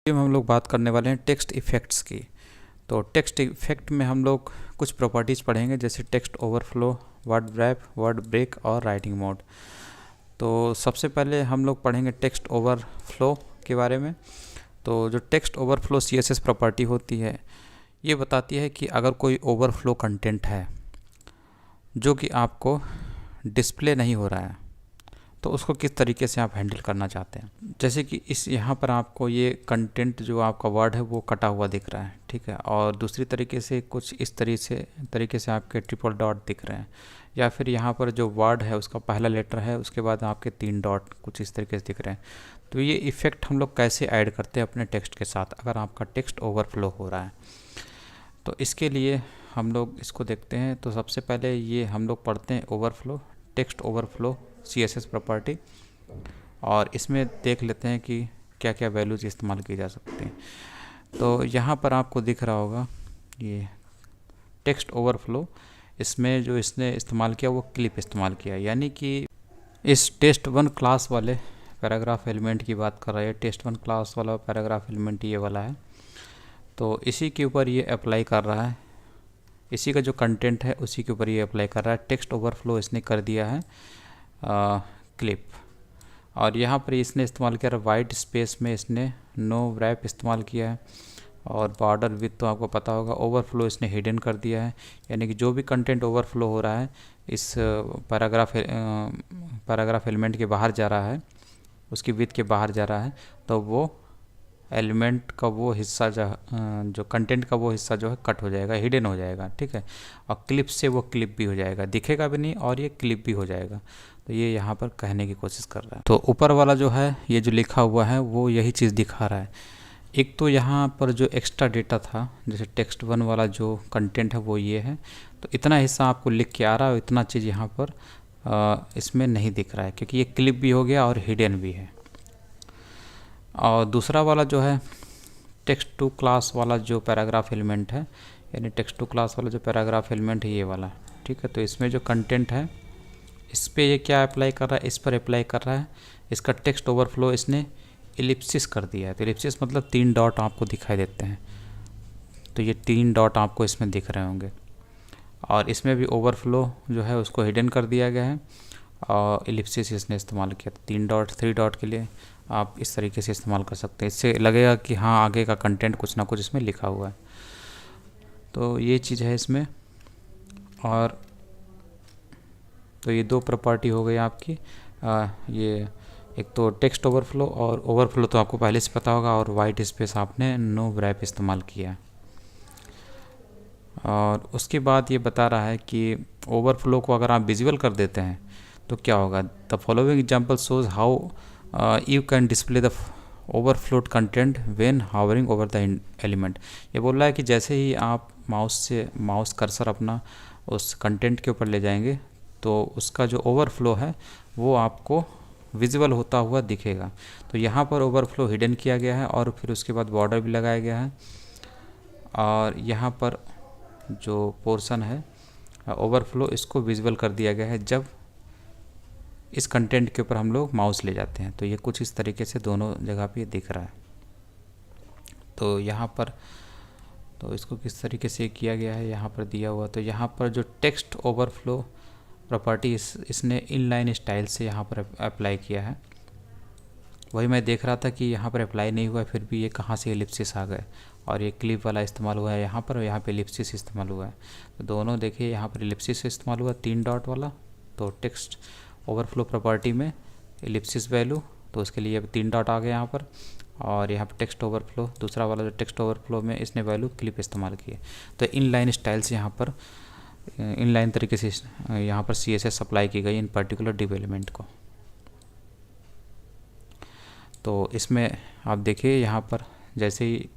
हम लोग बात करने वाले हैं टेक्स्ट इफ़ेक्ट्स की। तो टेक्स्ट इफ़ेक्ट में हम लोग कुछ प्रॉपर्टीज़ पढ़ेंगे, जैसे text overflow, word wrap, word break और राइटिंग मोड। तो सबसे पहले हम लोग पढ़ेंगे टेक्स्ट ओवरफ्लो के बारे में। तो जो टेक्स्ट ओवरफ्लो CSS प्रॉपर्टी होती है, ये बताती है कि अगर कोई ओवरफ्लो कंटेंट है जो कि आपको डिस्प्ले नहीं हो रहा है, तो उसको किस तरीके से आप हैंडल करना चाहते हैं। जैसे कि इस यहाँ पर आपको ये कंटेंट जो आपका वर्ड है वो कटा हुआ दिख रहा है, ठीक है, और दूसरी तरीके से कुछ इस तरीके से आपके ट्रिपल डॉट दिख रहे हैं, या फिर यहाँ पर जो वर्ड है उसका पहला लेटर है, उसके बाद आपके 3 डॉट कुछ इस तरीके से दिख रहे हैं। तो ये इफ़ेक्ट हम लोग कैसे ऐड करते हैं अपने टेक्स्ट के साथ अगर आपका टेक्स्ट ओवरफ्लो हो रहा है। तो इसके लिए हम लोग इसको देखते हैं। तो सबसे पहले ये हम लोग पढ़ते हैं overflow, text overflow CSS property, और इसमें देख लेते हैं कि क्या क्या वैल्यूज इस्तेमाल की जा सकती हैं। तो यहाँ पर आपको दिख रहा होगा ये टेक्स्ट ओवरफ्लो, इसमें जो इसने इस्तेमाल किया वो क्लिप इस्तेमाल किया, यानी कि इस टेस्ट1 क्लास वाले पैराग्राफ एलिमेंट की बात कर रहा है। टेस्ट1 क्लास वाला पैराग्राफ एलिमेंट ये वाला है, तो इसी के ऊपर ये अप्लाई कर रहा है, इसी का जो कंटेंट है उसी के ऊपर ये अप्लाई कर रहा है। टेक्स्ट ओवरफ्लो इसने कर दिया है क्लिप, और यहाँ पर इसने इस्तेमाल किया वाइट स्पेस में, इसने नो रैप इस्तेमाल किया है, और बॉर्डर विथ तो आपको पता होगा। ओवरफ्लो इसने हिडन कर दिया है, यानी कि जो भी कंटेंट ओवरफ्लो हो रहा है इस पैराग्राफ एलिमेंट के बाहर जा रहा है, उसकी विथ के बाहर जा रहा है, तो वो एलिमेंट का वो हिस्सा जो कंटेंट का वो हिस्सा जो है कट हो जाएगा, हिडन हो जाएगा, ठीक है। और क्लिप से वो क्लिप भी हो जाएगा, दिखेगा भी नहीं और ये क्लिप भी हो जाएगा। तो ये यहाँ पर कहने की कोशिश कर रहा है। तो ऊपर वाला जो है ये जो लिखा हुआ है वो यही चीज़ दिखा रहा है। एक तो यहाँ पर जो एक्स्ट्रा डेटा था, जैसे टेक्स्ट1 वाला जो कंटेंट है वो ये है, तो इतना हिस्सा आपको लिख के आ रहा है और इतना चीज़ यहाँ पर इसमें नहीं दिख रहा है, क्योंकि ये क्लिप भी हो गया और हिडन भी है। और दूसरा वाला जो है टेक्स्ट2 क्लास वाला जो पैराग्राफ एलिमेंट है, यानी टेक्स्ट2 क्लास वाला जो पैराग्राफ एलिमेंट है ये वाला, ठीक है। तो इसमें जो कंटेंट है इस पे ये क्या अप्लाई कर रहा है, इस पर अप्लाई कर रहा है। इसका टेक्स्ट ओवरफ्लो इसने एलिप्सिस कर दिया है। तो एलिप्सिस मतलब 3 डॉट आपको दिखाई देते हैं, तो ये 3 डॉट आपको इसमें दिख रहे होंगे। और इसमें भी ओवरफ्लो जो है उसको हिडन कर दिया गया है, और एलिप्सिस इसने इस्तेमाल किया। 3 डॉट 3 डॉट के लिए आप इस तरीके से इस्तेमाल कर सकते हैं, इससे लगेगा कि हाँ आगे का कंटेंट कुछ ना कुछ इसमें लिखा हुआ है। तो ये चीज़ है इसमें। और तो ये 2 प्रॉपर्टी हो गई आपकी, ये एक तो टेक्स्ट ओवरफ्लो, और ओवरफ्लो तो आपको पहले से पता होगा, और वाइट स्पेस आपने नो रैप इस्तेमाल किया। और उसके बाद ये बता रहा है कि ओवरफ्लो को अगर आप विजुअल कर देते हैं तो क्या होगा। The following example shows how you can display the overflowed content when hovering over the element. ये बोल रहा है कि जैसे ही आप माउस कर्सर अपना उस कंटेंट के ऊपर ले जाएंगे तो उसका जो ओवरफ्लो है वो आपको विजुअल होता हुआ दिखेगा। तो यहाँ पर ओवरफ्लो हिडन किया गया है, और फिर उसके बाद बॉर्डर भी लगाया गया है, और यहाँ पर जो पोर्शन है ओवरफ्लो इसको विजुअल कर दिया गया है जब इस कंटेंट के ऊपर हम लोग माउस ले जाते हैं। तो ये कुछ इस तरीके से दोनों जगह पे दिख रहा है। तो यहाँ पर तो इसको किस तरीके से किया गया है यहाँ पर दिया हुआ। तो यहाँ पर जो टेक्स्ट ओवरफ्लो प्रॉपर्टी इसने इनलाइन स्टाइल से यहाँ पर अप्लाई किया है। वही मैं देख रहा था कि यहाँ पर अप्लाई नहीं हुआ है, फिर भी ये कहाँ से एलिप्सिस आ गए, और ये क्लिप वाला इस्तेमाल हुआ है यहाँ पर, और यहाँ पे एलिप्सिस इस्तेमाल हुआ है। तो दोनों देखिए, यहाँ पर एलिप्सिस इस्तेमाल हुआ 3 डॉट वाला, तो टेक्स्ट ओवरफ्लो प्रॉपर्टी में एलिप्सिस वैल्यू, तो उसके लिए 3 डॉट आ गए यहाँ पर। और यहाँ पर टेक्स्ट ओवरफ्लो दूसरा वाला जो टेक्स्ट ओवरफ्लो में इसने वैल्यू क्लिप इस्तेमाल किए। तो इनलाइन स्टाइल से यहाँ पर इनलाइन तरीके से यहाँ पर CSS अप्लाई की गई इन पर्टिकुलर डिव एलिमेंट को। तो इसमें आप देखिए यहाँ पर जैसे ही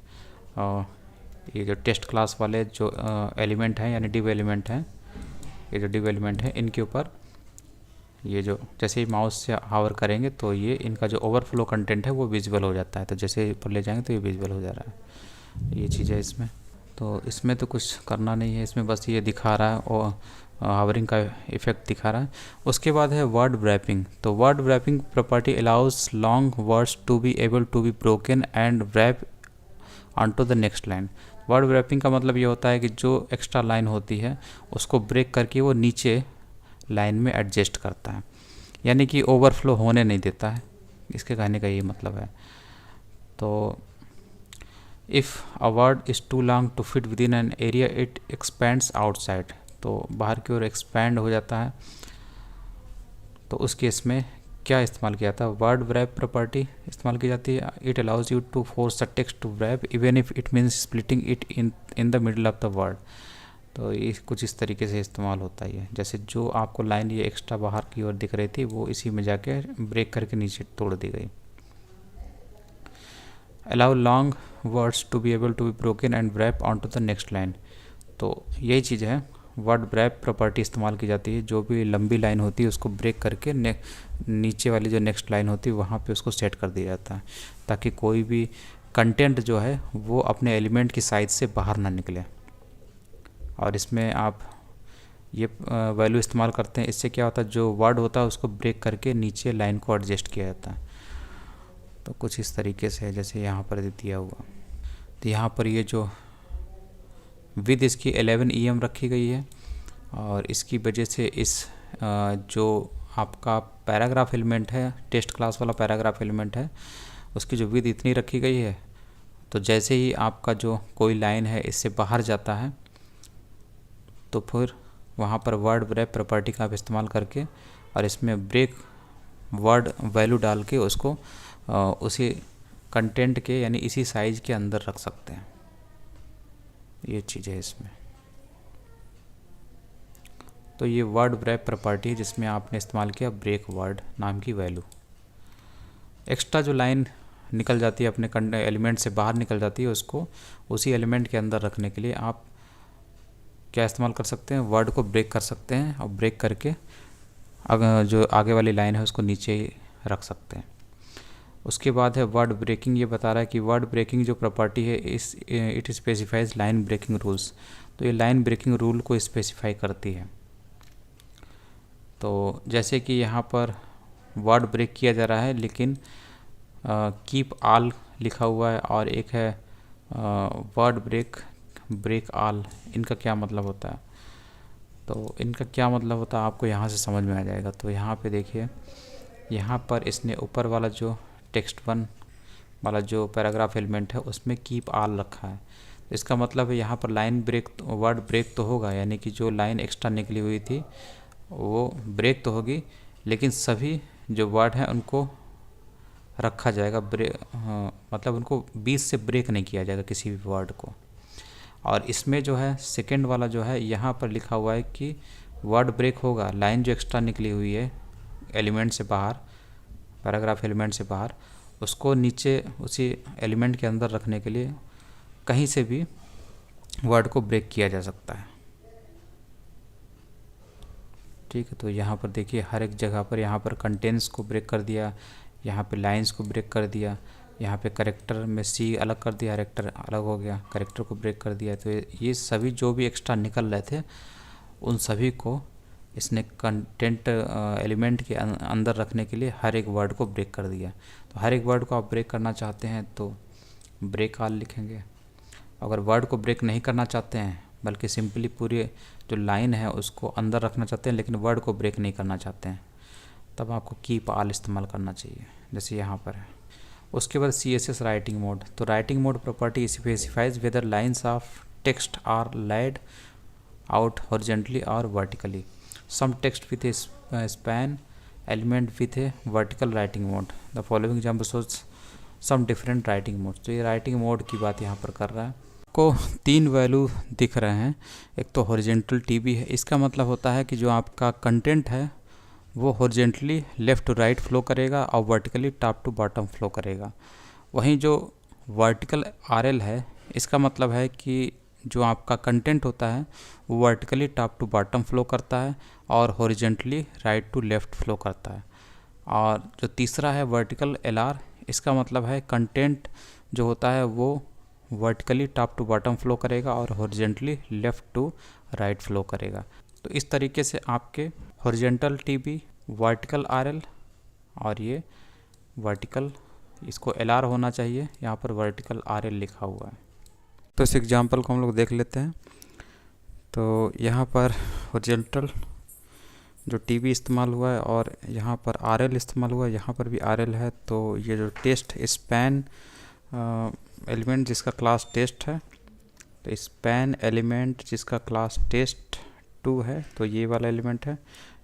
ये जो टेस्ट क्लास वाले जो एलिमेंट हैं यानी डिव एलिमेंट हैं, ये जो डिव एलिमेंट है इनके ऊपर ये जो जैसे ही माउस से हावर करेंगे तो ये इनका जो ओवरफ्लो कंटेंट है वो विजुअल हो जाता है। तो जैसे ही ऊपर ले जाएंगे तो ये विजुअल हो जा रहा है। ये चीज़ है इसमें। तो इसमें तो कुछ करना नहीं है, इसमें बस ये दिखा रहा है और हावरिंग का इफेक्ट दिखा रहा है। उसके बाद है वर्ड रैपिंग। तो word wrapping property allows long words to be able to be broken and wrap on to the next line. Word wrapping का मतलब ये होता है कि जो एक्स्ट्रा लाइन होती है उसको ब्रेक करके वो नीचे लाइन में एडजस्ट करता है, यानी कि ओवरफ्लो होने नहीं देता है, इसके कहने का ये मतलब है। तो if a word is too long to fit within an area it expands outside, तो बाहर की ओर एक्सपैंड हो जाता है। तो उस केस में क्या इस्तेमाल किया था, वर्ड व्रैप प्रॉपर्टी इस्तेमाल की जाती है। It allows you to force the text to wrap even if it means splitting it in the middle of the word. तो ये कुछ इस तरीके से इस्तेमाल होता है, जैसे जो आपको लाइन ये एक्स्ट्रा बाहर की ओर दिख रही थी वो इसी में जाके ब्रेक करके नीचे तोड़ दी गई। Allow long words to be able to be broken and wrap on to the next line. तो यही चीज़ है, वर्ड व्रैप प्रॉपर्टी इस्तेमाल की जाती है। जो भी लंबी लाइन होती है उसको ब्रेक करके नीचे वाली जो नेक्स्ट लाइन होती है वहाँ पे उसको सेट कर दिया जाता है, ताकि कोई भी कंटेंट जो है वो अपने एलिमेंट की साइज से बाहर ना निकले। और इसमें आप ये वैल्यू इस्तेमाल करते हैं, इससे क्या होता है जो वर्ड होता है उसको ब्रेक करके नीचे लाइन को एडजस्ट किया जाता है। तो कुछ इस तरीके से है जैसे यहाँ पर दिया हुआ। तो यहाँ पर ये जो विद इसकी 11 EM रखी गई है, और इसकी वजह से इस जो आपका पैराग्राफ एलिमेंट है, टेस्ट क्लास वाला पैराग्राफ एलिमेंट है, उसकी जो विद इतनी रखी गई है, तो जैसे ही आपका जो कोई लाइन है इससे बाहर जाता है तो फिर वहाँ पर वर्ड व्रैप प्रॉपर्टी का आप इस्तेमाल करके और इसमें ब्रेक वर्ड वैल्यू डाल के उसको उसी कंटेंट के यानी इसी साइज के अंदर रख सकते हैं। ये चीज़ है इसमें। तो ये वर्ड व्रैप प्रॉपर्टी है जिसमें आपने इस्तेमाल किया ब्रेक वर्ड नाम की वैल्यू। एक्स्ट्रा जो लाइन निकल जाती है अपने एलिमेंट से बाहर निकल जाती है, उसको उसी एलिमेंट के अंदर रखने के लिए आप क्या इस्तेमाल कर सकते हैं, वर्ड को ब्रेक कर सकते हैं और ब्रेक करके अगर जो आगे वाली लाइन है उसको नीचे रख सकते हैं। उसके बाद है वर्ड ब्रेकिंग। ये बता रहा है कि वर्ड ब्रेकिंग जो प्रॉपर्टी है it specifies line breaking rules. तो ये लाइन ब्रेकिंग रूल को स्पेसिफाई करती है। तो जैसे कि यहाँ पर वर्ड ब्रेक किया जा रहा है लेकिन कीप ऑल लिखा हुआ है, और एक है वर्ड ब्रेक ऑल। इनका क्या मतलब होता है, तो इनका क्या मतलब होता है आपको यहाँ से समझ में आ जाएगा। तो यहाँ पे देखिए, यहाँ पर इसने ऊपर वाला जो टेक्स्ट 1 वाला जो पैराग्राफ एलिमेंट है उसमें कीप ऑल रखा है। तो इसका मतलब है यहाँ पर लाइन ब्रेक वर्ड ब्रेक तो होगा, यानी कि जो लाइन एक्स्ट्रा निकली हुई थी वो ब्रेक तो होगी, लेकिन सभी जो वर्ड हैं उनको रखा जाएगा। मतलब उनको बीच से ब्रेक नहीं किया जाएगा किसी भी वर्ड को। और इसमें जो है सेकंड वाला जो है यहाँ पर लिखा हुआ है कि वर्ड ब्रेक होगा, लाइन जो एक्स्ट्रा निकली हुई है एलिमेंट से बाहर, पैराग्राफ एलिमेंट से बाहर, उसको नीचे उसी एलिमेंट के अंदर रखने के लिए कहीं से भी वर्ड को ब्रेक किया जा सकता है। ठीक है, तो यहाँ पर देखिए हर एक जगह पर यहाँ पर कंटेंट्स को ब्रेक कर दिया, यहाँ पे लाइंस को ब्रेक कर दिया, यहाँ पे करेक्टर में सी अलग कर दिया, करेक्टर अलग हो गया, करेक्टर को ब्रेक कर दिया। तो ये सभी जो भी एक्स्ट्रा निकल रहे थे उन सभी को इसने कंटेंट एलिमेंट के अंदर रखने के लिए हर एक वर्ड को ब्रेक कर दिया। तो हर एक वर्ड को आप ब्रेक करना चाहते हैं तो ब्रेक ऑल लिखेंगे। अगर वर्ड को ब्रेक नहीं करना चाहते हैं बल्कि सिंपली पूरी जो लाइन है उसको अंदर रखना चाहते हैं लेकिन वर्ड को ब्रेक नहीं करना चाहते हैं, तब आपको कीप ऑल इस्तेमाल करना चाहिए जैसे यहाँ पर है। उसके बाद CSS राइटिंग मोड। तो writing mode property specifies whether lines of text are laid out horizontally or vertically. Some text with a span element with a vertical writing mode. The following example shows some different writing modes. तो ये writing mode की बात यहाँ पर कर रहा है। को 3 वैल्यू दिख रहे हैं। एक तो हॉरिजेंटल TB है, इसका मतलब होता है कि जो आपका कंटेंट है वो horizontally left to right flow करेगा और vertically top to bottom flow करेगा। वहीं जो वर्टिकल RL है इसका मतलब है कि जो आपका कंटेंट होता है वो vertically top to bottom flow करता है और horizontally right to left flow करता है। और जो तीसरा है वर्टिकल LR, इसका मतलब है कंटेंट जो होता है वो vertically top to bottom flow करेगा और horizontally left to right flow करेगा। तो इस तरीके से आपके हॉरिजेंटल TB, वर्टिकल RL और ये वर्टिकल इसको LR होना चाहिए, यहाँ पर वर्टिकल RL लिखा हुआ है। तो इस एग्जांपल को हम लोग देख लेते हैं। तो यहाँ पर हॉरिजॉन्टल जो TV इस्तेमाल हुआ है और यहाँ पर RL इस्तेमाल हुआ है, यहाँ पर भी RL है। तो ये जो टेस्ट स्पैन एलिमेंट जिसका क्लास टेस्ट है, तो स्पैन एलिमेंट जिसका क्लास टेस्ट 2 है, तो ये वाला एलिमेंट है,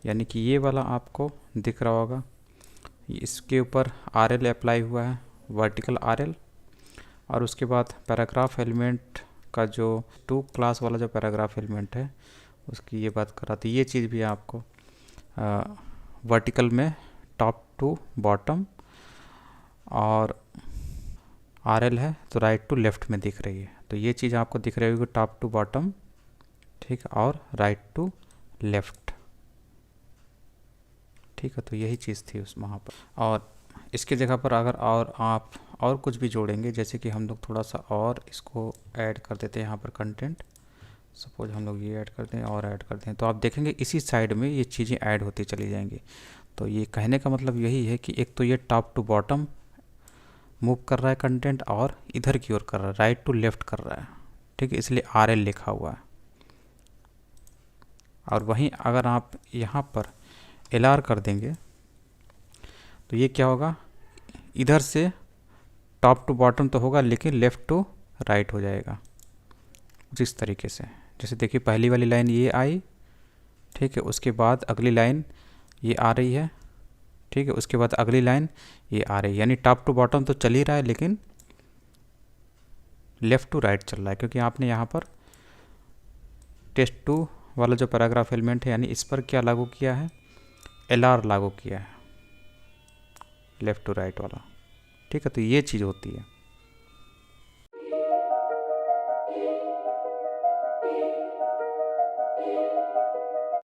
यानी कि ये वाला आपको दिख रहा होगा। इसके ऊपर RL अप्लाई हुआ है, वर्टिकल RL। और उसके बाद पैराग्राफ एलिमेंट का जो 2 क्लास वाला जो पैराग्राफ एलिमेंट है उसकी ये बात कर रहा था। ये चीज़ भी आपको वर्टिकल में टॉप टू बॉटम और RL है तो राइट टू लेफ़्ट में दिख रही है। तो ये चीज़ आपको दिख रही होगी टॉप टू बॉटम, ठीक है, और राइट टू लेफ़्ट, ठीक है। तो यही चीज़ थी उस वहाँ पर। और इसके जगह पर अगर और आप और कुछ भी जोड़ेंगे, जैसे कि हम लोग थोड़ा सा और इसको ऐड कर देते हैं यहाँ पर कंटेंट, सपोज हम लोग ये ऐड करते हैं और ऐड करते हैं, तो आप देखेंगे इसी साइड में ये चीज़ें ऐड होती चली जाएंगी। तो ये कहने का मतलब यही है कि एक तो ये टॉप टू बॉटम मूव कर रहा है कंटेंट और इधर की ओर कर रहा है, राइट टू लेफ़्ट कर रहा है, ठीक है, इसलिए RL लिखा हुआ है। और वहीं अगर आप यहाँ पर LR कर देंगे तो ये क्या होगा, इधर से टॉप टू बॉटम तो होगा लेकिन लेफ़्ट टू राइट हो जाएगा जिस तरीके से। जैसे देखिए पहली वाली लाइन ये आई, ठीक है, उसके बाद अगली लाइन ये आ रही है, ठीक है, उसके बाद अगली लाइन ये आ रही है, यानी टॉप टू बॉटम तो चल ही रहा है लेकिन लेफ़्ट टू राइट चल रहा है, क्योंकि आपने यहाँ पर टेस्ट 2 वाला जो पैराग्राफ एलिमेंट है यानी इस पर क्या लागू किया है, LR लागू किया है, लेफ़्ट टू राइट वाला, ठीक है। तो ये चीज़ होती है।